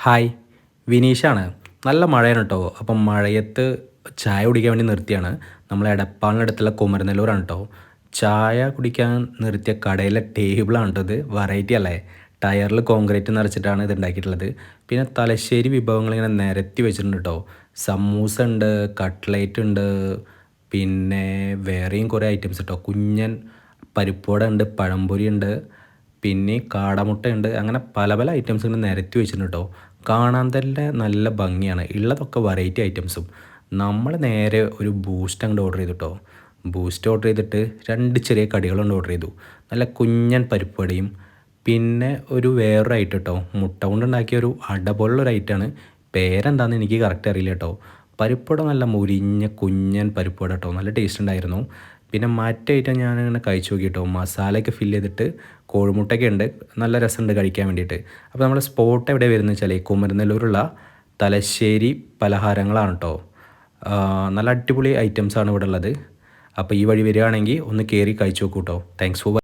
Hi, വിനീഷാണ്. നല്ല മഴയാണ് കേട്ടോ. അപ്പം മഴയത്ത് ചായ കുടിക്കാൻ വേണ്ടി നിർത്തിയാണ്. നമ്മൾ എടപ്പാളിനടുത്തുള്ള കുമരനെല്ലൂരാണ് കേട്ടോ. ചായ കുടിക്കാൻ നിർത്തിയ കടയിലെ ടേബിളാണ് കേട്ടോ ഇത്. വെറൈറ്റി അല്ലേ? ടയറിൽ കോൺക്രീറ്റ് നിറച്ചിട്ടാണ് ഇത് ഉണ്ടാക്കിയിട്ടുള്ളത്. പിന്നെ തലശ്ശേരി വിഭവങ്ങൾ ഇങ്ങനെ നിരത്തി വെച്ചിട്ടുണ്ട് കേട്ടോ. സമൂസ ഉണ്ട്, കട്ട്ലേറ്റ് ഉണ്ട്, പിന്നെ വേറെയും കുറേ ഐറ്റംസ് കേട്ടോ. കുഞ്ഞൻ പരിപ്പുവട ഉണ്ട്, പഴംപൊരി ഉണ്ട്, പിന്നെ കാടമുട്ടയുണ്ട്. അങ്ങനെ പല പല ഐറ്റംസ് ഇങ്ങനെ നിരത്തി വെച്ചിട്ടുണ്ട് കേട്ടോ. കാണാൻ തന്നെ നല്ല ഭംഗിയാണ്. ഉള്ളതൊക്കെ വെറൈറ്റി ഐറ്റംസും. നമ്മൾ നേരെ ഒരു ബൂസ്റ്റ് അങ്ങോട്ട് ഓർഡർ ചെയ്തു കേട്ടോ. ബൂസ്റ്റ് ഓർഡർ ചെയ്തിട്ട് 2 ചെറിയ കടികളുണ്ട് ഓർഡർ ചെയ്തു. നല്ല കുഞ്ഞൻ പരിപ്പുവടയും പിന്നെ ഒരു വേറൊരു ഐറ്റം കേട്ടോ. മുട്ട കൊണ്ടുണ്ടാക്കിയ ഒരു അട പോലുള്ള ഒരു ഐറ്റമാണ്. പേരെന്താണെന്ന് എനിക്ക് കറക്റ്റ് അറിയില്ല കേട്ടോ. പരിപ്പുവട നല്ല മുരിഞ്ഞ കുഞ്ഞൻ പരിപ്പുവട കേട്ടോ. നല്ല ടേസ്റ്റ് ഉണ്ടായിരുന്നു. പിന്നെ മറ്റേ ഐറ്റം ഞാനിങ്ങനെ കഴിച്ചു നോക്കി കേട്ടോ. മസാലയൊക്കെ ഫില്ല് ചെയ്തിട്ട് കോഴിമുട്ടയൊക്കെ ഉണ്ട്. നല്ല രസമുണ്ട് കഴിക്കാൻ വേണ്ടിയിട്ട്. അപ്പോൾ നമ്മുടെ സ്പോട്ട് എവിടെ വരുന്നത് വെച്ചാൽ കുമരനെല്ലൂരുള്ള തലശ്ശേരി പലഹാരങ്ങളാണ് കേട്ടോ. നല്ല അടിപൊളി ഐറ്റംസാണ് ഇവിടെ ഉള്ളത്. അപ്പോൾ ഈ വഴി വരികയാണെങ്കിൽ ഒന്ന് കയറി കഴിച്ചു നോക്കൂ കേട്ടോ. Thanks for